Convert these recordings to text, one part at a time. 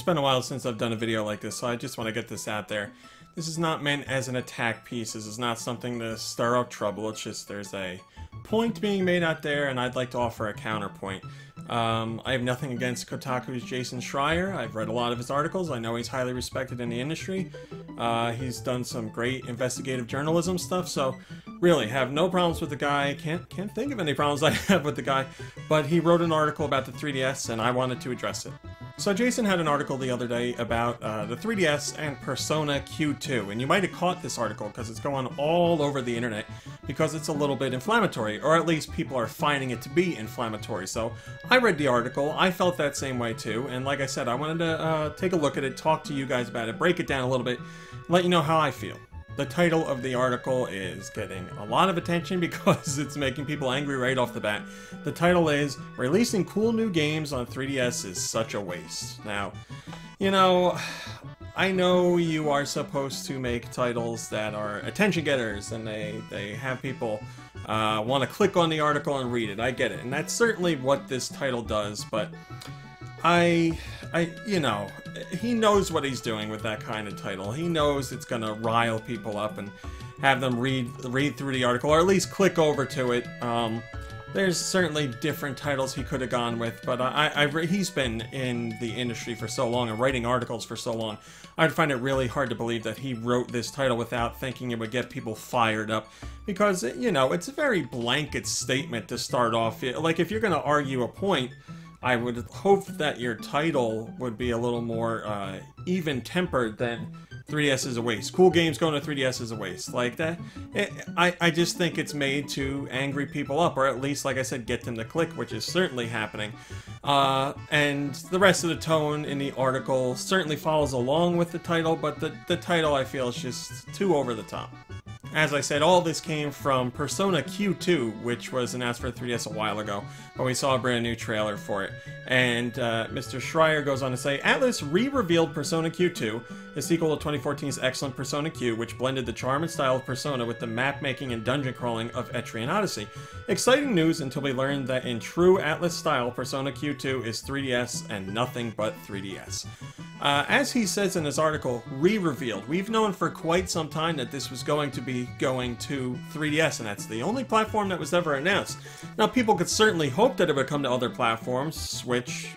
been a while since I've done a video like this, so I just want to get this out there. This is not meant as an attack piece. This is not something to stir up trouble. It's just there's a point being made out there, and I'd like to offer a counterpoint. I have nothing against Kotaku's Jason Schreier. I've read a lot of his articles. I know he's highly respected in the industry. He's done some great investigative journalism stuff, so really have no problems with the guy. Can't think of any problems I have with the guy, but he wrote an article about the 3DS, and I wanted to address it. So Jason had an article the other day about the 3DS and Persona Q2, and you might have caught this article because it's going all over the internet because it's a little bit inflammatory, or at least people are finding it to be inflammatory. So I read the article, I felt that same way too, and like I said, I wanted to take a look at it, talk to you guys about it, break it down a little bit, let you know how I feel. The title of the article is getting a lot of attention because it's making people angry right off the bat. The title is, "Releasing Cool New Games on 3DS is Such a Waste." Now, you know, I know you are supposed to make titles that are attention getters and they have people want to click on the article and read it. I get it, and that's certainly what this title does, but you know, he knows what he's doing with that kind of title. He knows it's gonna rile people up and have them read through the article, or at least click over to it. There's certainly different titles he could have gone with, but he's been in the industry for so long and writing articles for so long. I'd find it really hard to believe that he wrote this title without thinking it would get people fired up, because, you know, it's a very blanket statement to start off. Like, if you're gonna argue a point, I would hope that your title would be a little more even-tempered than 3DS is a waste. Cool games going to 3DS is a waste. Like that, I just think it's made to angry people up, or at least, like I said, get them to click, which is certainly happening. And the rest of the tone in the article certainly follows along with the title, but the title, I feel, is just too over the top. As I said, all this came from Persona Q2, which was announced for 3DS a while ago, but we saw a brand new trailer for it. And Mr. Schreier goes on to say, Atlus re-revealed Persona Q2, the sequel to 2014's excellent Persona Q, which blended the charm and style of Persona with the map-making and dungeon crawling of Etrian Odyssey. Exciting news until we learned that in true Atlus style, Persona Q2 is 3DS and nothing but 3DS. As he says in his article, re-revealed. We've known for quite some time that this was going to be going to 3DS, and that's the only platform that was ever announced. Now, people could certainly hope that it would come to other platforms, Switch,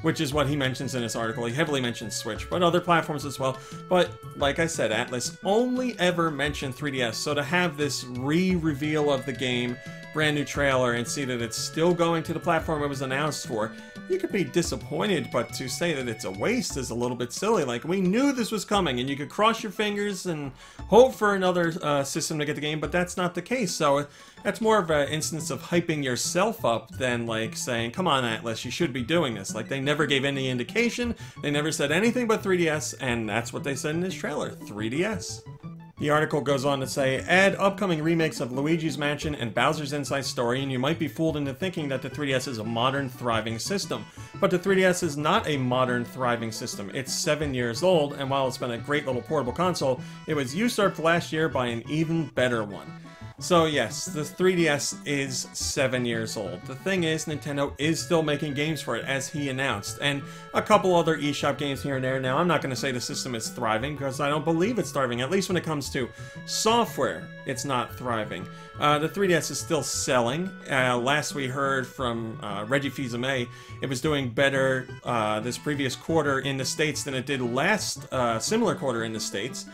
which is what he mentions in his article. He heavily mentions Switch, but other platforms as well. But, like I said, Atlus only ever mentioned 3DS, so to have this re-reveal of the game, brand new trailer, and see that it's still going to the platform it was announced for, you could be disappointed, but to say that it's a waste is a little bit silly. Like, we knew this was coming, and you could cross your fingers and hope for another system to get the game, but that's not the case. So that's more of an instance of hyping yourself up than, like, saying, come on, Atlus, you should be doing this. Like, they never gave any indication, they never said anything but 3DS, and that's what they said in this trailer, 3DS. The article goes on to say, add upcoming remakes of Luigi's Mansion and Bowser's Inside Story, and you might be fooled into thinking that the 3DS is a modern, thriving system. But the 3DS is not a modern, thriving system. It's 7 years old, and while it's been a great little portable console, it was usurped last year by an even better one. So yes, the 3DS is 7 years old. The thing is, Nintendo is still making games for it, as he announced, and a couple other eShop games here and there. Now, I'm not going to say the system is thriving, because I don't believe it's thriving. At least when it comes to software, it's not thriving. The 3DS is still selling. Last we heard from Reggie Fils-Aimé, it was doing better this previous quarter in the States than it did last similar quarter in the States.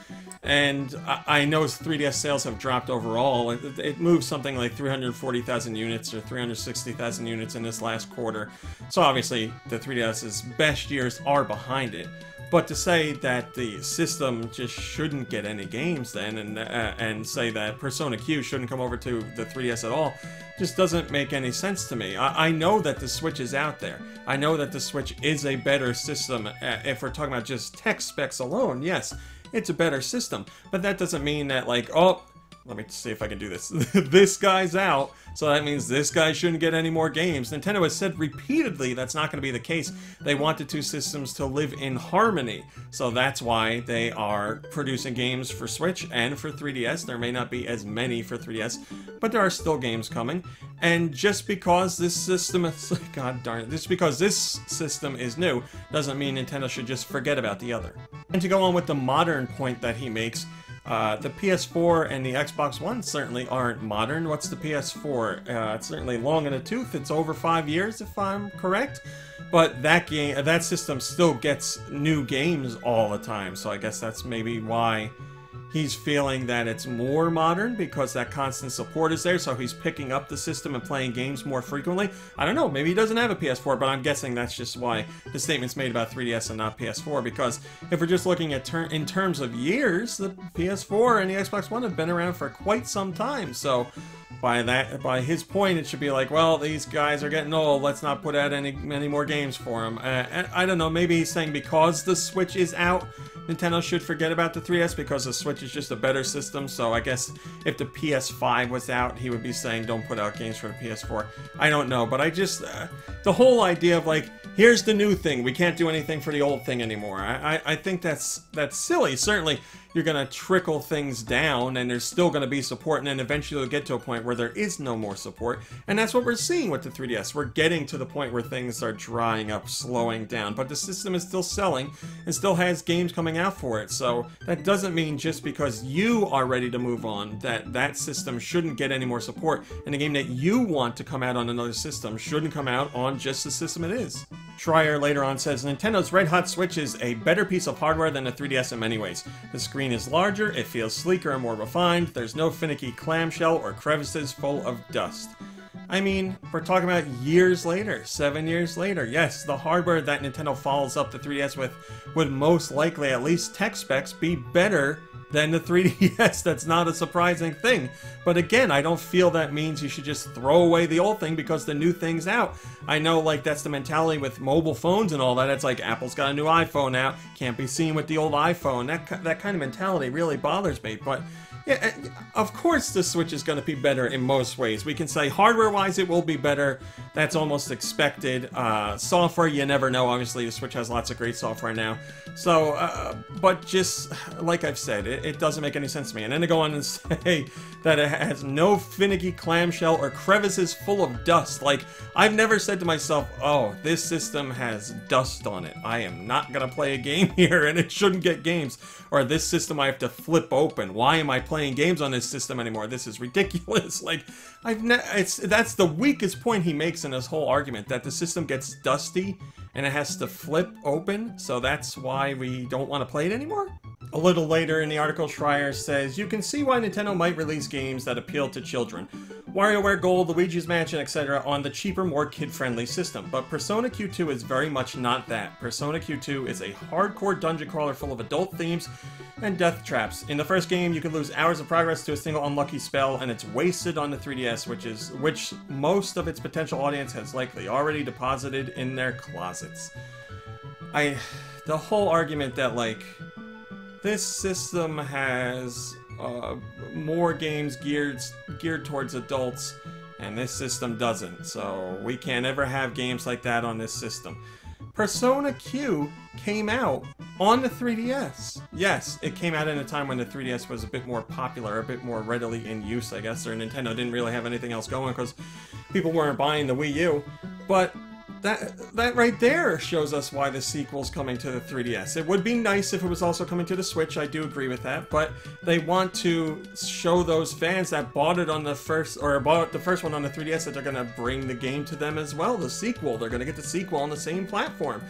And I know 3DS sales have dropped overall. It moved something like 340,000 units or 360,000 units in this last quarter. So obviously the 3DS's best years are behind it. But to say that the system just shouldn't get any games then, and say that Persona Q shouldn't come over to the 3DS at all, just doesn't make any sense to me. I know that the Switch is out there. I know that the Switch is a better system. If we're talking about just tech specs alone, yes, it's a better system. But that doesn't mean that, like, oh, let me see if I can do this. This guy's out, so that means this guy shouldn't get any more games. Nintendo has said repeatedly that's not going to be the case. They want the two systems to live in harmony, so that's why they are producing games for Switch and for 3DS. There may not be as many for 3DS, but there are still games coming. And just because this system is, god darn it, just because this system is new doesn't mean Nintendo should just forget about the other. And to go on with the modern point that he makes, the PS4 and the Xbox One certainly aren't modern. What's the PS4? It's certainly long in the tooth. It's over 5 years, if I'm correct. But that system still gets new games all the time. So I guess that's maybe why he's feeling that it's more modern, because that constant support is there, so he's picking up the system and playing games more frequently. I don't know, maybe he doesn't have a PS4, but I'm guessing that's just why the statement's made about 3DS and not PS4, because if we're just looking at in terms of years, the PS4 and the Xbox One have been around for quite some time, so by his point, it should be like, well, these guys are getting old, let's not put out any more games for them. I don't know, maybe he's saying because the Switch is out, Nintendo should forget about the 3DS because the Switch is just a better system, so I guess if the PS5 was out, he would be saying don't put out games for the PS4. I don't know, but I just, the whole idea of like, here's the new thing, we can't do anything for the old thing anymore. I think that's silly. Certainly, you're going to trickle things down, and there's still going to be support, and then eventually you'll get to a point where there is no more support, and that's what we're seeing with the 3DS. We're getting to the point where things are drying up, slowing down, but the system is still selling, and still has games coming out for it, so that doesn't mean just because you are ready to move on, that system shouldn't get any more support, and the game that you want to come out on another system shouldn't come out on just the system it is. Schreier later on says, Nintendo's Red Hot Switch is a better piece of hardware than the 3DS in many ways. The screen is larger, it feels sleeker and more refined, there's no finicky clamshell or crevices full of dust. I mean, we're talking about years later, 7 years later. Yes, the hardware that Nintendo follows up the 3DS with would most likely, at least tech specs, be better than the 3DS. That's not a surprising thing. But again, I don't feel that means you should just throw away the old thing because the new thing's out. I know, like, that's the mentality with mobile phones and all that. It's like, Apple's got a new iPhone out, can't be seen with the old iPhone. That kind of mentality really bothers me. But yeah, of course the Switch is going to be better in most ways. We can say hardware-wise it will be better. That's almost expected. Software, you never know. Obviously, the Switch has lots of great software now. So, but just, like I've said, it doesn't make any sense to me. And then to go on and say that it has no finicky clamshell or crevices full of dust. Like, I've never said to myself, oh, this system has dust on it. I am not going to play a game here, and it shouldn't get games. Or this system I have to flip open. Why am I playing games on this system anymore? This is ridiculous. Like, that's the weakest point he makes in this whole argument, that the system gets dusty and it has to flip open, so that's why we don't want to play it anymore? A little later in the article, Schreier says, you can see why Nintendo might release games that appeal to children. WarioWare Gold, Luigi's Mansion, etc. on the cheaper, more kid-friendly system, but Persona Q2 is very much not that. Persona Q2 is a hardcore dungeon crawler full of adult themes and death traps. In the first game, you can lose hours of progress to a single unlucky spell, and it's wasted on the 3DS, which most of its potential audience has likely already deposited in their closets. The whole argument that, like, this system has more games geared towards adults, and this system doesn't, so we can't ever have games like that on this system. Persona Q came out on the 3DS. Yes, it came out in a time when the 3DS was a bit more popular, a bit more readily in use, I guess, or Nintendo didn't really have anything else going because people weren't buying the Wii U, but that right there shows us why the sequel's coming to the 3DS. It would be nice if it was also coming to the Switch, I do agree with that, but they want to show those fans that bought it on the first, or bought the first one on the 3DS, that they're going to bring the game to them as well, the sequel. They're going to get the sequel on the same platform.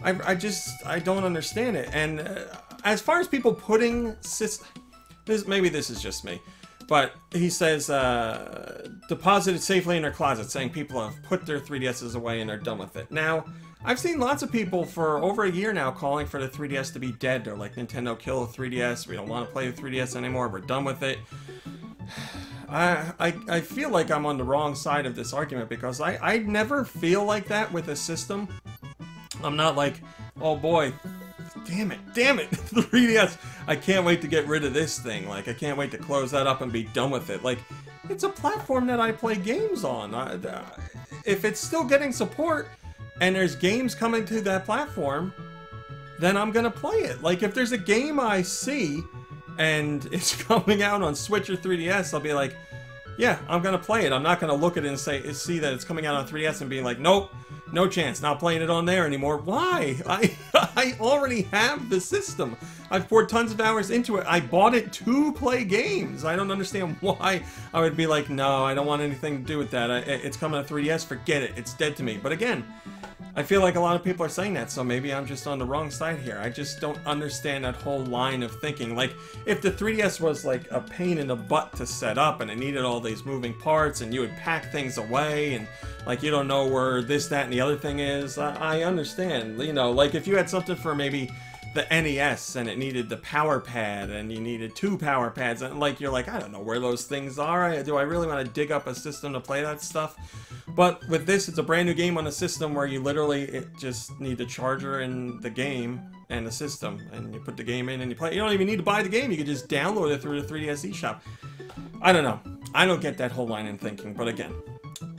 I don't understand it. And as far as people putting maybe this is just me, but he says, deposited safely in their closet, saying people have put their 3DSs away and they're done with it. Now, I've seen lots of people for over a year now calling for the 3DS to be dead. They're like, Nintendo, kill the 3DS, we don't want to play the 3DS anymore, we're done with it. I feel like I'm on the wrong side of this argument, because I never feel like that with a system. I'm not like, oh boy, damn it, the 3DS, I can't wait to get rid of this thing, like, I can't wait to close that up and be done with it. Like, it's a platform that I play games on. If it's still getting support, and there's games coming to that platform, then I'm gonna play it. Like, if there's a game I see, and it's coming out on Switch or 3DS, I'll be like, yeah, I'm gonna play it. I'm not gonna look at it and see that it's coming out on 3DS and being like, nope, no chance, not playing it on there anymore. Why? I already have the system. I've poured tons of hours into it. I bought it to play games. I don't understand why I would be like, no, I don't want anything to do with that. It's coming to 3DS, forget it. It's dead to me. But again, I feel like a lot of people are saying that, so maybe I'm just on the wrong side here. I just don't understand that whole line of thinking. Like, if the 3DS was like a pain in the butt to set up and it needed all these moving parts and you would pack things away and like you don't know where this, that, and the other thing is, I understand. You know, like if you had something for maybe the NES and it needed the power pad and you needed 2 power pads and like you're like, I don't know where those things are. Do I really want to dig up a system to play that stuff? But with this, it's a brand new game on a system where you literally just need the charger and the game and the system, and you put the game in and you play. You don't even need to buy the game. You can just download it through the 3DS eShop. I don't know. I don't get that whole line in thinking, but again,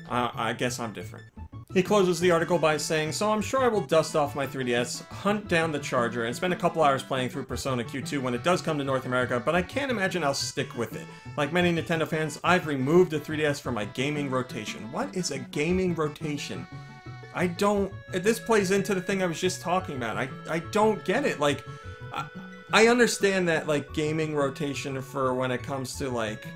I guess I'm different. He closes the article by saying, so I'm sure I will dust off my 3DS, hunt down the charger, and spend a couple hours playing through Persona Q2 when it does come to North America, but I can't imagine I'll stick with it. Like many Nintendo fans, I've removed the 3DS from my gaming rotation. What is a gaming rotation? I don't... This plays into the thing I was just talking about. I don't get it. Like, I understand that, like, gaming rotation for when it comes to, like,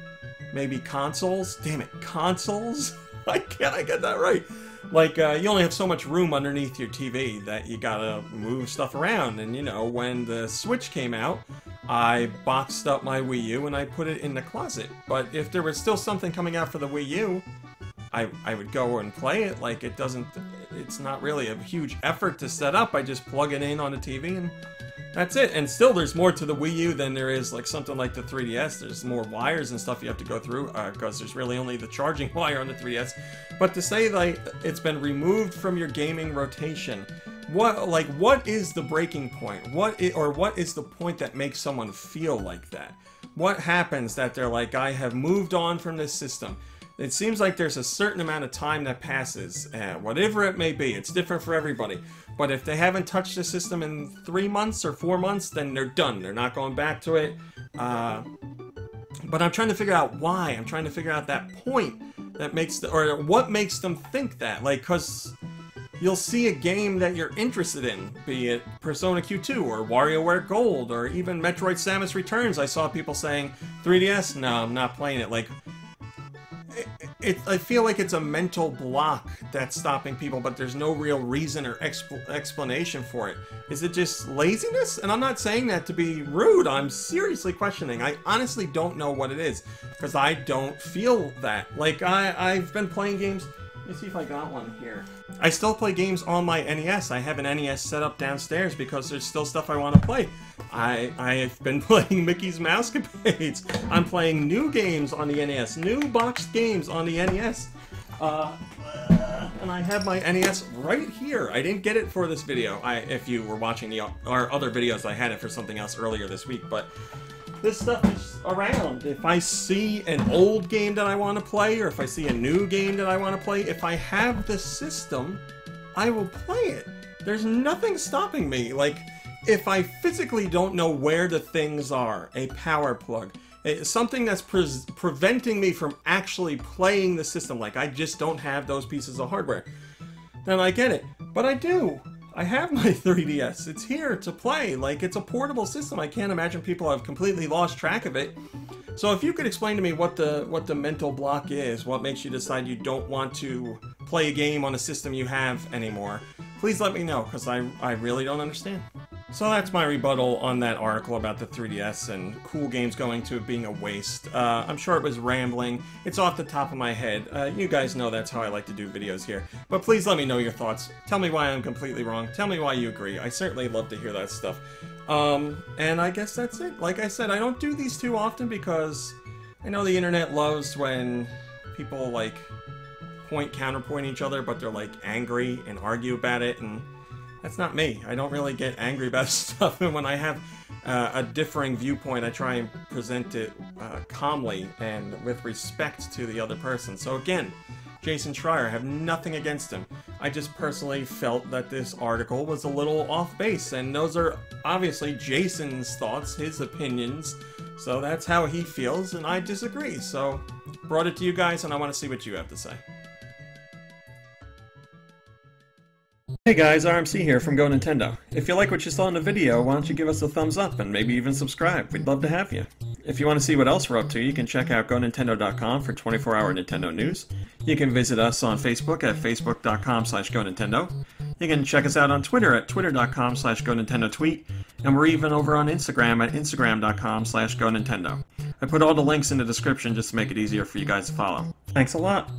maybe consoles. Damn it, consoles? Why can't I get that right? Like, you only have so much room underneath your TV that you gotta move stuff around. And, you know, when the Switch came out, I boxed up my Wii U and I put it in the closet. But if there was still something coming out for the Wii U, I would go and play it. Like, it's not really a huge effort to set up. I just plug it in on the TV and that's it. And still, there's more to the Wii U than there is, like, something like the 3DS. There's more wires and stuff you have to go through, because there's really only the charging wire on the 3DS. But to say, like, it's been removed from your gaming rotation, what is the breaking point? What is the point that makes someone feel like that? What happens that they're like, I have moved on from this system? It seems like there's a certain amount of time that passes, whatever it may be. It's different for everybody. But if they haven't touched the system in 3 months or 4 months, then they're done. They're not going back to it. But I'm trying to figure out why. I'm trying to figure out that point that makes or what makes them think that. Like, because you'll see a game that you're interested in, be it Persona Q2 or WarioWare Gold or even Metroid Samus Returns. I saw people saying, 3DS? No, I'm not playing it. Like, I feel like it's a mental block that's stopping people, but there's no real reason or explanation for it. Is it just laziness? And I'm not saying that to be rude. I'm seriously questioning. I honestly don't know what it is, because I don't feel that. Like, I've been playing games... Let me see if I got one here. I still play games on my NES. I have an NES set up downstairs because there's still stuff I want to play. I've been playing Mickey's Mousecapades. I'm playing new games on the NES. New boxed games on the NES. And I have my NES right here. I didn't get it for this video. If you were watching our other videos, I had it for something else earlier this week, but... This stuff is around. If I see an old game that I want to play, or if I see a new game that I want to play, if I have the system, I will play it. There's nothing stopping me. Like, if I physically don't know where the things are, a power plug, something that's preventing me from actually playing the system, like I just don't have those pieces of hardware, then I get it. But I do. I have my 3DS. It's here to play. Like, it's a portable system. I can't imagine people have completely lost track of it. So if you could explain to me what the mental block is, what makes you decide you don't want to play a game on a system you have anymore, please let me know, because I really don't understand. So that's my rebuttal on that article about the 3DS and cool games going to it being a waste. I'm sure it was rambling. It's off the top of my head. You guys know that's how I like to do videos here. But please let me know your thoughts. Tell me why I'm completely wrong. Tell me why you agree. I certainly love to hear that stuff. And I guess that's it. Like I said, I don't do these too often because I know the internet loves when people, like, counterpoint each other, but they're, like, angry and argue about it, and... That's not me. I don't really get angry about stuff, and when I have a differing viewpoint, I try and present it calmly and with respect to the other person. So again, Jason Schreier, I have nothing against him. I just personally felt that this article was a little off base, and those are obviously Jason's thoughts, his opinions, so that's how he feels, and I disagree, so... brought it to you guys, and I want to see what you have to say. Hey guys, RMC here from Go Nintendo. If you like what you saw in the video, why don't you give us a thumbs up and maybe even subscribe? We'd love to have you. If you want to see what else we're up to, you can check out GoNintendo.com for 24-hour Nintendo news. You can visit us on Facebook at facebook.com/GoNintendo. You can check us out on Twitter at twitter.com/GoNintendoTweet. And we're even over on Instagram at instagram.com/GoNintendo. I put all the links in the description just to make it easier for you guys to follow. Thanks a lot!